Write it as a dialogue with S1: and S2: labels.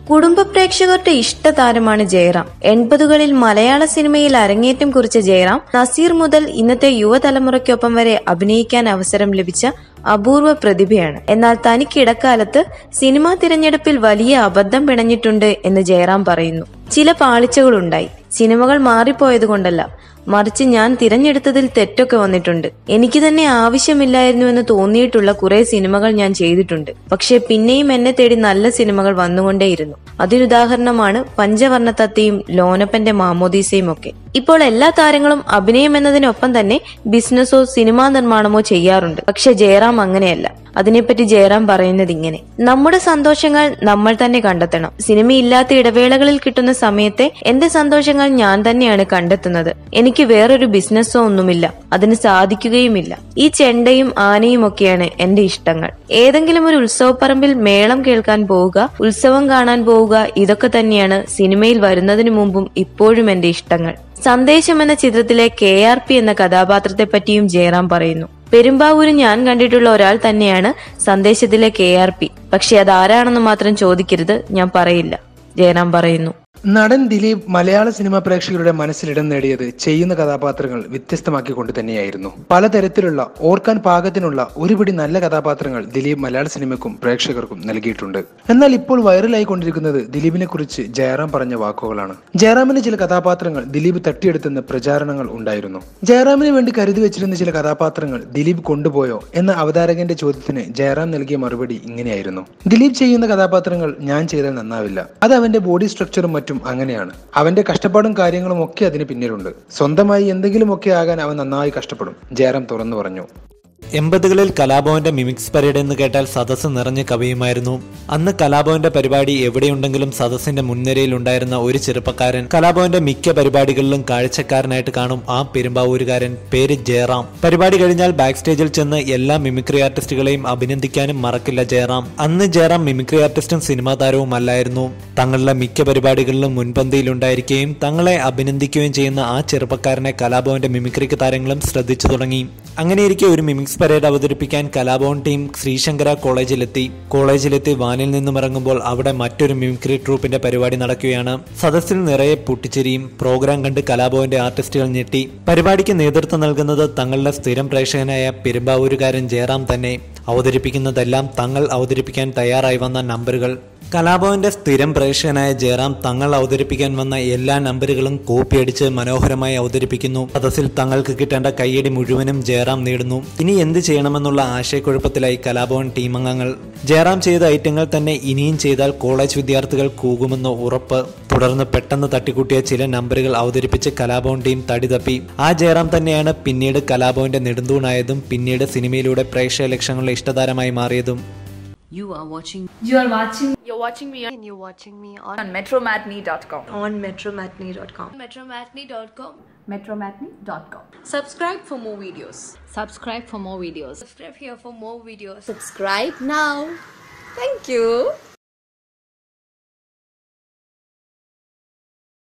S1: കുടുംബ പ്രേക്ഷകരുടെ ഇഷ്ടതാരമാണ് ജയറാം. 80കളിൽ മലയാള സിനിമയിൽ അരങ്ങേറ്റം കുറിച്ച ജയറാം നസീർ മുതൽ ഇന്നത്തെ യുവതലമുറയ്ക്കൊപ്പം വരെ അഭിനയിക്കാൻ അവസരം ലഭിച്ച അപൂർവ പ്രതിഭയാണ്. എന്നാൽ തനിക്ക് ഇടക്കാലത്ത് സിനിമാ തിരഞ്ഞെടുപ്പിൽ വലിയ അബദ്ധം പിണഞ്ഞിട്ടുണ്ട് എന്ന് ജയറാം പറയുന്നു. ചില പാളിച്ചകളുണ്ടായി. സിനിമകൾ മാറിപ്പോയതുകൊണ്ടല്ല, മറിച്ച് ഞാൻ തിരഞ്ഞെടുത്തതിൽ തെറ്റൊക്കെ വന്നിട്ടുണ്ട്. എനിക്ക് തന്നെ ആവശ്യമില്ലായിരുന്നുവെന്ന് തോന്നിയിട്ടുള്ള കുറെ സിനിമകൾ ഞാൻ ചെയ്തിട്ടുണ്ട്. പക്ഷെ പിന്നെയും എന്നെ തേടി നല്ല സിനിമകൾ വന്നുകൊണ്ടേയിരുന്നു. അതിനുദാഹരണമാണ് പഞ്ചവർണ്ണ തത്തയും ലോനപ്പന്റെ മാമോദീസയും ഒക്കെ. ഇപ്പോൾ എല്ലാ താരങ്ങളും അഭിനയം എന്നതിനൊപ്പം തന്നെ ബിസിനസ്സോ സിനിമാ നിർമ്മാണമോ ചെയ്യാറുണ്ട്. പക്ഷെ ജയറാം അങ്ങനെയല്ല. അതിനെപ്പറ്റി ജയറാം പറയുന്നത് ഇങ്ങനെ: നമ്മുടെ സന്തോഷങ്ങൾ നമ്മൾ തന്നെ കണ്ടെത്തണം. സിനിമയില്ലാത്ത ഇടവേളകളിൽ കിട്ടുന്ന സമയത്തെ എന്റെ സന്തോഷങ്ങൾ ഞാൻ തന്നെയാണ് കണ്ടെത്തുന്നത്. എനിക്ക് വേറൊരു ബിസിനസ്സോ ഒന്നുമില്ല, അതിന് സാധിക്കുകയുമില്ല. ഈ ചെണ്ടയും ആനയും ഒക്കെയാണ് എന്റെ ഇഷ്ടങ്ങൾ. ഏതെങ്കിലും ഒരു ഉത്സവപ്പറമ്പിൽ മേളം കേൾക്കാൻ പോവുക, ഉത്സവം കാണാൻ പോവുക, ഇതൊക്കെ തന്നെയാണ് സിനിമയിൽ വരുന്നതിനു മുമ്പും ഇപ്പോഴും എന്റെ ഇഷ്ടങ്ങൾ. സന്ദേശം എന്ന ചിത്രത്തിലെ KRP എന്ന കഥാപാത്രത്തെ പറ്റിയും ജയറാം പറയുന്നു. പെരുമ്പാവൂര് ഞാൻ കണ്ടിട്ടുള്ള ഒരാൾ തന്നെയാണ് സന്ദേശത്തിലെ KRP. പക്ഷെ അതാരാണെന്ന് മാത്രം ചോദിക്കരുത്, ഞാൻ പറയില്ല, ജയറാം പറയുന്നു.
S2: നടൻ ദിലീപ് മലയാള സിനിമാ പ്രേക്ഷകരുടെ മനസ്സിലിടം നേടിയത് ചെയ്യുന്ന കഥാപാത്രങ്ങൾ വ്യത്യസ്തമാക്കിക്കൊണ്ട് തന്നെയായിരുന്നു. പലതരത്തിലുള്ള ഓർക്കാൻ പാകത്തിനുള്ള ഒരുപിടി നല്ല കഥാപാത്രങ്ങൾ ദിലീപ് മലയാള സിനിമയ്ക്കും പ്രേക്ഷകർക്കും നൽകിയിട്ടുണ്ട്. എന്നാൽ ഇപ്പോൾ വൈറലായി കൊണ്ടിരിക്കുന്നത് ദിലീപിനെ കുറിച്ച് ജയറാം പറഞ്ഞ വാക്കുകളാണ്. ജയറാമിന്റെ ചില കഥാപാത്രങ്ങൾ ദിലീപ് തട്ടിയെടുത്തെന്ന് പ്രചാരണങ്ങൾ ഉണ്ടായിരുന്നു. ജയറാമിന് വേണ്ടി കരുതി വെച്ചിരുന്ന ചില കഥാപാത്രങ്ങൾ ദിലീപ് കൊണ്ടുപോയോ എന്ന അവതാരകന്റെ ചോദ്യത്തിന് ജയറാം നൽകിയ മറുപടി ഇങ്ങനെയായിരുന്നു: ദിലീപ് ചെയ്യുന്ന കഥാപാത്രങ്ങൾ ഞാൻ ചെയ്താൽ നന്നാവില്ല. അത് അവന്റെ ബോഡി സ്ട്രക്ചറും മറ്റും അങ്ങനെയാണ്. അവന്റെ കഷ്ടപ്പാടും കാര്യങ്ങളും ഒക്കെ അതിന് പിന്നിലുണ്ട്. സ്വന്തമായി എന്തെങ്കിലുമൊക്കെ ആകാൻ അവൻ നന്നായി കഷ്ടപ്പെടും, ജയറാം തുറന്നു പറഞ്ഞു.
S3: 80കളിൽ കലാഭവന്റെ മിമിക്സ് പരേഡ് എന്ന് കേട്ടാൽ സദസ്സ് നിറഞ്ഞ് കവിയുമായിരുന്നു. അന്ന് കലാഭവന്റെ പരിപാടി എവിടെയുണ്ടെങ്കിലും സദസ്സിന്റെ മുൻനിരയിൽ ഉണ്ടായിരുന്ന ഒരു ചെറുപ്പക്കാരൻ കലാഭവന്റെ മിക്ക പരിപാടികളിലും കാഴ്ചക്കാരനായിട്ട് കാണും. ആ പെരുമ്പാവൂരുകാരൻ പേര് ജയറാം. പരിപാടി കഴിഞ്ഞാൽ ബാക്ക് സ്റ്റേജിൽ ചെന്ന് എല്ലാ മിമിക്രി ആർട്ടിസ്റ്റുകളെയും അഭിനന്ദിക്കാനും മറക്കില്ല ജയറാം. അന്ന് ജയറാം മിമിക്രി ആർട്ടിസ്റ്റും സിനിമാ താരവും അല്ലായിരുന്നു. തങ്ങളുടെ മിക്ക പരിപാടികളിലും മുൻപന്തിയിലുണ്ടായിരിക്കുകയും തങ്ങളെ അഭിനന്ദിക്കുകയും ചെയ്യുന്ന ആ ചെറുപ്പക്കാരനെ കലാഭവന്റെ മിമിക്രിക്ക് താരങ്ങളും ശ്രദ്ധിച്ചു തുടങ്ങി. അങ്ങനെയിരിക്കെ ഒരു മിമിക്സ് പരേഡ് അവതരിപ്പിക്കാൻ കലാഭവൻ ടീം ശ്രീശങ്കര കോളേജിലെത്തി വാനിൽ നിന്നും ഇറങ്ങുമ്പോൾ അവിടെ മറ്റൊരു മിമിക്രി ട്രൂപ്പിന്റെ പരിപാടി നടക്കുകയാണ്. സദസ്സിൽ നിറയെ പൊട്ടിച്ചിരിയും. പ്രോഗ്രാം കണ്ട് കലാഭവന്റെ ആർട്ടിസ്റ്റുകൾ ഞെട്ടി. പരിപാടിക്ക് നേതൃത്വം നൽകുന്നത് തങ്ങളുടെ സ്ഥിരം പ്രേക്ഷകനായ പെരുമ്പാവൂരുകാരൻ ജയറാം തന്നെ. അവതരിപ്പിക്കുന്നതെല്ലാം തങ്ങൾ അവതരിപ്പിക്കാൻ തയ്യാറായി വന്ന നമ്പറുകൾ. കലാഭവന്റെ സ്ഥിരം പ്രേക്ഷകനായ ജയറാം തങ്ങൾ അവതരിപ്പിക്കാൻ വന്ന എല്ലാ നമ്പറുകളും കോപ്പിയടിച്ച് മനോഹരമായി അവതരിപ്പിക്കുന്നു. സദസ്സിൽ തങ്ങൾക്ക് കിട്ടേണ്ട കയ്യടി മുഴുവനും ജയറാം നേടുന്നു. ഇനി എന്ത് ചെയ്യണമെന്നുള്ള ആശയക്കുഴപ്പത്തിലായി കലാഭവൻ ടീം അംഗങ്ങൾ. ജയറാം ചെയ്ത ഐറ്റങ്ങൾ തന്നെ ഇനിയും ചെയ്താൽ കോളേജ് വിദ്യാർത്ഥികൾ കൂകുമെന്ന് ഉറപ്പ്. തുടർന്ന് പെട്ടെന്ന് തട്ടിക്കൂട്ടിയ ചില നമ്പറുകൾ അവതരിപ്പിച്ച് കലാഭവൻ ടീം തടി തപ്പി. ആ ജയറാം തന്നെയാണ് പിന്നീട് കലാഭവന്റെ നെടുന്തൂണായതും പിന്നീട് സിനിമയിലൂടെ പ്രേക്ഷക ലക്ഷങ്ങളുടെ ഇഷ്ടതാരമായി മാറിയതും.
S4: You're watching me
S5: on metromatney.com.
S4: metromatney.com.
S5: Subscribe for more videos.
S4: Subscribe here for more videos.
S5: Subscribe now. Thank you.